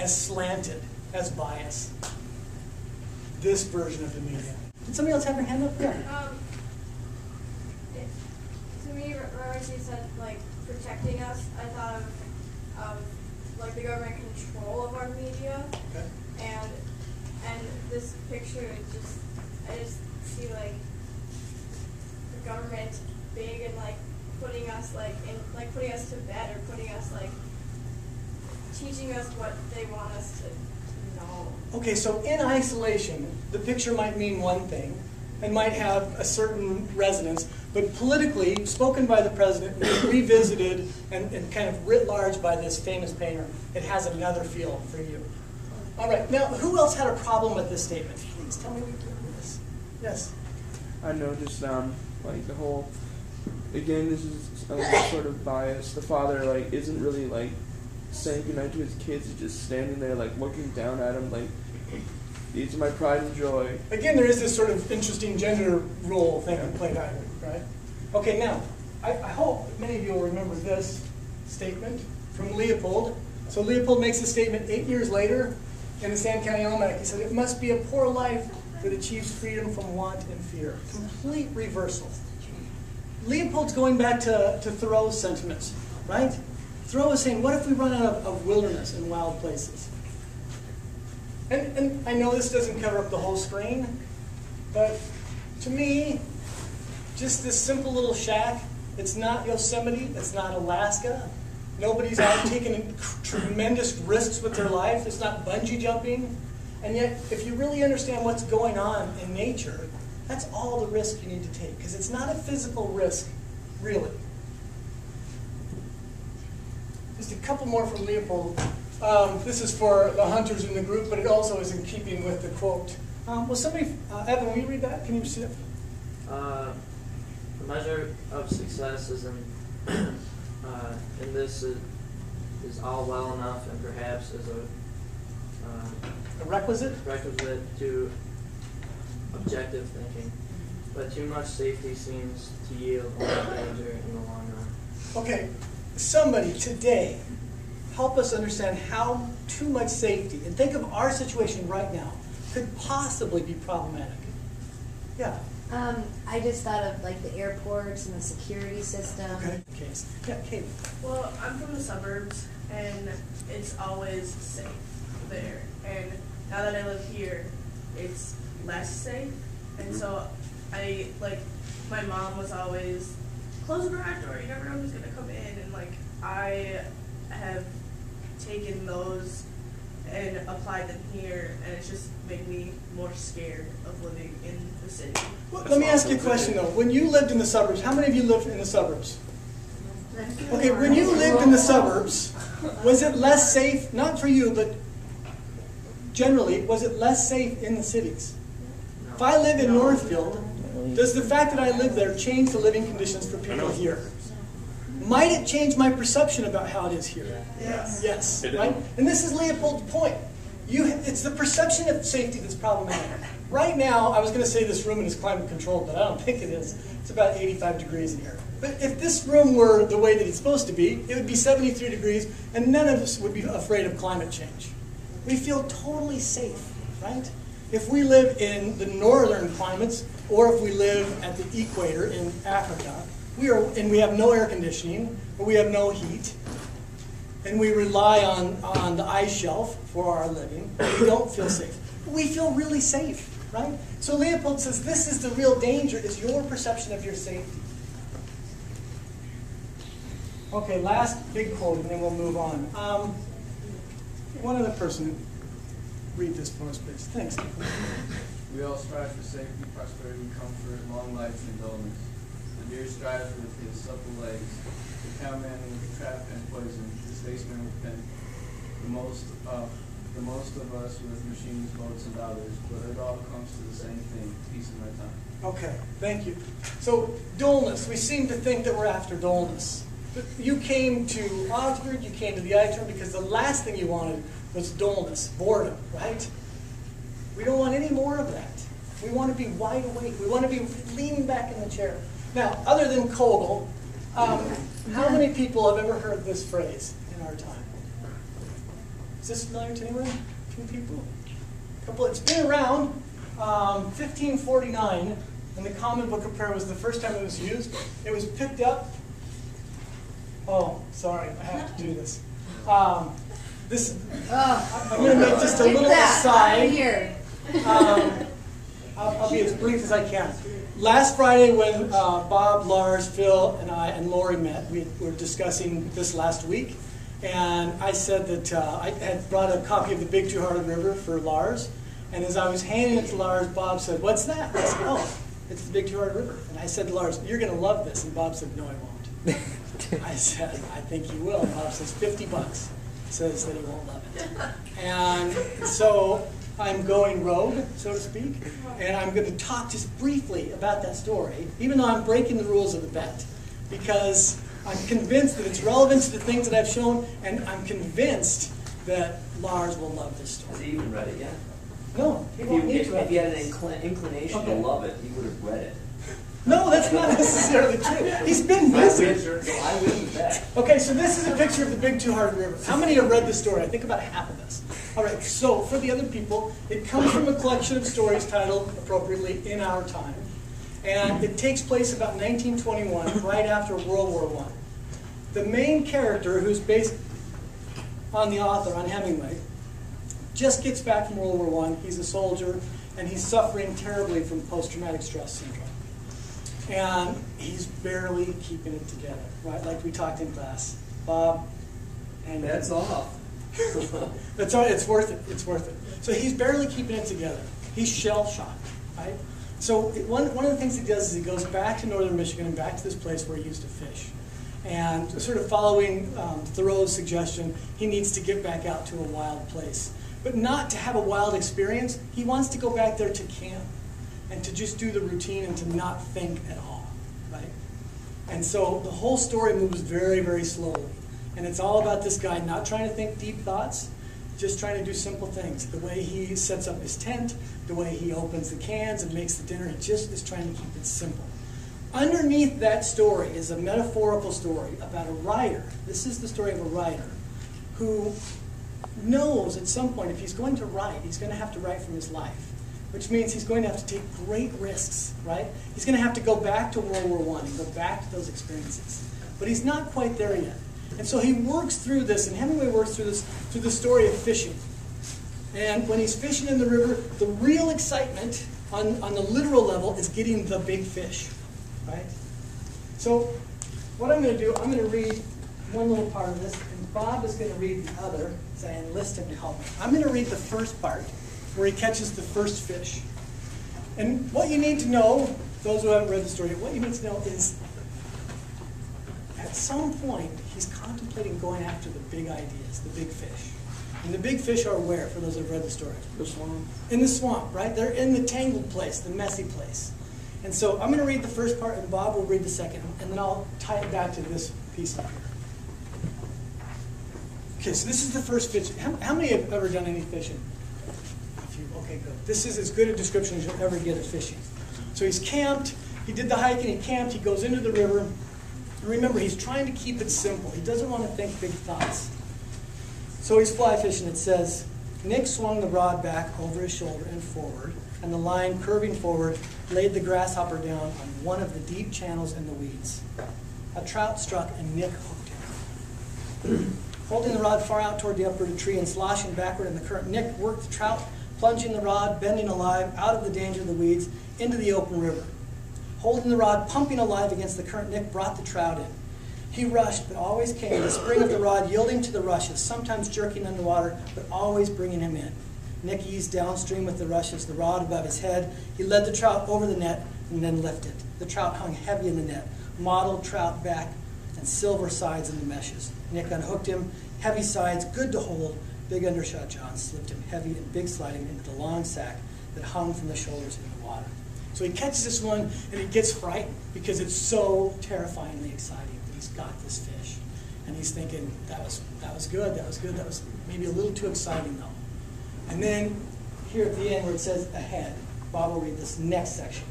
as slanted, as biased. This version of the media. Did somebody else have their hand up? Yeah. To me, when she said like protecting us, I thought of like the government control of our media, Okay. and this picture I just see like the government big and like putting us putting us to bed, or putting us like teaching us what they want us to know. Okay, so in isolation, the picture might mean one thing and might have a certain resonance, but politically, spoken by the president, revisited and kind of writ large by this famous painter, it has another feel for you. All right, now who else had a problem with this statement? Please tell me this. Yes? I noticed like the whole, again, this is sort of bias. The father like isn't really like saying goodnight to his kids. He's just standing there like looking down at him like, these are my pride and joy. Again, there is this sort of interesting gender role thing played out here, right? Okay, now, I hope many of you will remember this statement from Leopold. So Leopold makes a statement 8 years later in the Sand County Almanac. He said, "It must be a poor life that achieves freedom from want and fear." Complete reversal. Leopold's going back to Thoreau's sentiments, right? Thoreau is saying, what if we run out of wilderness and wild places? And I know this doesn't cover up the whole screen, but to me, just this simple little shack, it's not Yosemite, it's not Alaska. Nobody's out taking tremendous risks with their life. It's not bungee jumping. And yet, if you really understand what's going on in nature, that's all the risk you need to take, because it's not a physical risk, really. Just a couple more from Leopold. This is for the hunters in the group, but it also is in keeping with the quote. Will somebody, Evan, will you read that? Can you see it? The measure of success is in this is all well enough, and perhaps is A requisite? requisite to objective thinking, but too much safety seems to yield only danger in the long run. Okay, somebody today help us understand how too much safety, and think of our situation right now, could possibly be problematic. Yeah. I just thought of like the airports and the security system. Okay. Yeah, Kate. Well, I'm from the suburbs, and it's always safe there. And now that I live here, it's less safe. And so my mom was always, close the garage door, you never know who's going to come in. And like, I have taken those and applied them here, and it's just made me more scared of living in the city. Well, let me ask you a question though. When you lived in the suburbs, how many of you lived in the suburbs? Okay, when you lived in the suburbs, was it less safe, not for you, but generally, was it less safe in the cities? If I live in Northfield, does the fact that I live there change the living conditions for people here? Might it change my perception about how it is here? Yes. Yes, right? And this is Leopold's point. It's the perception of safety that's problematic. Right now, I was going to say this room is climate controlled, but I don't think it is. It's about 85 degrees in here. But if this room were the way that it's supposed to be, it would be 73 degrees, and none of us would be afraid of climate change. We feel totally safe, right? If we live in the northern climates, or if we live at the equator in Africa, and we have no air conditioning, or we have no heat, and we rely on the ice shelf for our living, we don't feel safe. But we feel really safe, right? So Leopold says this is the real danger, is your perception of your safety. Okay, last big quote, and then we'll move on. One other person, read this for us, please. Thanks. We all strive for safety, prosperity, comfort, long life, and dullness. The deer strives with his supple legs, the cowman with trap and poison, the statesman with pen. The most of us with machines, boats, and dollars, but it all comes to the same thing, peace in my time. Okay, thank you. So, dullness. We seem to think that we're after dullness. But you came to Oxford, you came to the I-Term because the last thing you wanted was dullness, boredom, right? We don't want any more of that. We want to be wide awake. We want to be leaning back in the chair. Now, other than Kogel, how many people have ever heard this phrase in our time? Is this familiar to anyone? Two people? Couple. It's been around 1549, and the Common Book of Prayer was the first time it was used. It was picked up. Oh, sorry, I have to do this. I'm going to make just a little aside. Here. I'll be as brief as I can. Last Friday when Bob, Lars, Phil, and I and Lori met, we were discussing this last week, and I said that I had brought a copy of The Big Two-Hearted River for Lars, and as I was handing it to Lars, Bob said, "What's that?" I said, "Oh, it's The Big Two-Hearted River." And I said to Lars, "You're going to love this," and Bob said, "No, I won't." I said, "I think you will." Bob says, $50. Says that he won't love it. And so I'm going rogue, so to speak, and I'm going to talk just briefly about that story, even though I'm breaking the rules of the bet, because I'm convinced that it's relevant to the things that I've shown, and I'm convinced that Lars will love this story. Has he even read it yet? No, he won't need to. If he had an inclination to love it, he would have read it. No, that's not necessarily true. He's been busy. I wouldn't bet. Okay, so this is a picture of the Big Two-Hearted River. How many have read the story? I think about half of us. All right, so for the other people, it comes from a collection of stories titled, appropriately, In Our Time. And it takes place about 1921, right after World War I. The main character, who's based on the author, on Hemingway, just gets back from World War I. He's a soldier, and he's suffering terribly from post-traumatic stress syndrome. And he's barely keeping it together, right? Like we talked in class. Bob, and That's off. that's all right. It's worth it. It's worth it. So he's barely keeping it together. He's shell-shocked, right? So one of the things he does is he goes back to northern Michigan and back to this place where he used to fish. And sort of following Thoreau's suggestion, he needs to get back out to a wild place. But not to have a wild experience. He wants to go back there to camp and to just do the routine and to not think at all, right? And so the whole story moves very, very slowly. And it's all about this guy not trying to think deep thoughts, just trying to do simple things. The way he sets up his tent, the way he opens the cans and makes the dinner, he just is trying to keep it simple. Underneath that story is a metaphorical story about a writer. This is the story of a writer who knows at some point if he's going to write, he's going to have to write from his life. Which means he's going to have to take great risks, right? He's going to have to go back to World War I and go back to those experiences. But he's not quite there yet. And so he works through this, and Hemingway works through this through the story of fishing. And when he's fishing in the river, the real excitement on the literal level is getting the big fish, right? So what I'm going to do, I'm going to read one little part of this, and Bob is going to read the other, so I enlist him to help me. I'm going to read the first part, where he catches the first fish. And what you need to know, those who haven't read the story, what you need to know is at some point he's contemplating going after the big ideas, the big fish. And the big fish are where, for those who have read the story? The swamp. In the swamp, right? They're in the tangled place, the messy place. And so I'm going to read the first part, and Bob will read the second, and then I'll tie it back to this piece up here. Okay, so this is the first fish. How many have ever done any fishing? Okay, good. This is as good a description as you'll ever get of fishing. So he's camped, he did the hike and he camped, he goes into the river. And remember, he's trying to keep it simple. He doesn't want to think big thoughts. So he's fly fishing. It says, Nick swung the rod back over his shoulder and forward, and the line curving forward laid the grasshopper down on one of the deep channels in the weeds. A trout struck and Nick hooked him. Holding the rod far out toward the uprooted tree and sloshing backward in the current, Nick worked the trout, plunging the rod, bending alive, out of the danger of the weeds, into the open river. Holding the rod, pumping alive against the current, Nick brought the trout in. He rushed, but always came, the spring of the rod yielding to the rushes, sometimes jerking underwater, but always bringing him in. Nick eased downstream with the rushes, the rod above his head. He led the trout over the net and then lifted. The trout hung heavy in the net, mottled trout back and silver sides in the meshes. Nick unhooked him, heavy sides, good to hold. Big undershot John slipped him heavy and big sliding into the long sack that hung from the shoulders in the water. So he catches this one and he gets frightened because it's so terrifyingly exciting that he's got this fish. And he's thinking, that was good, that was good, that was maybe a little too exciting though. And then here at the end where it says ahead, Bob will read this next section.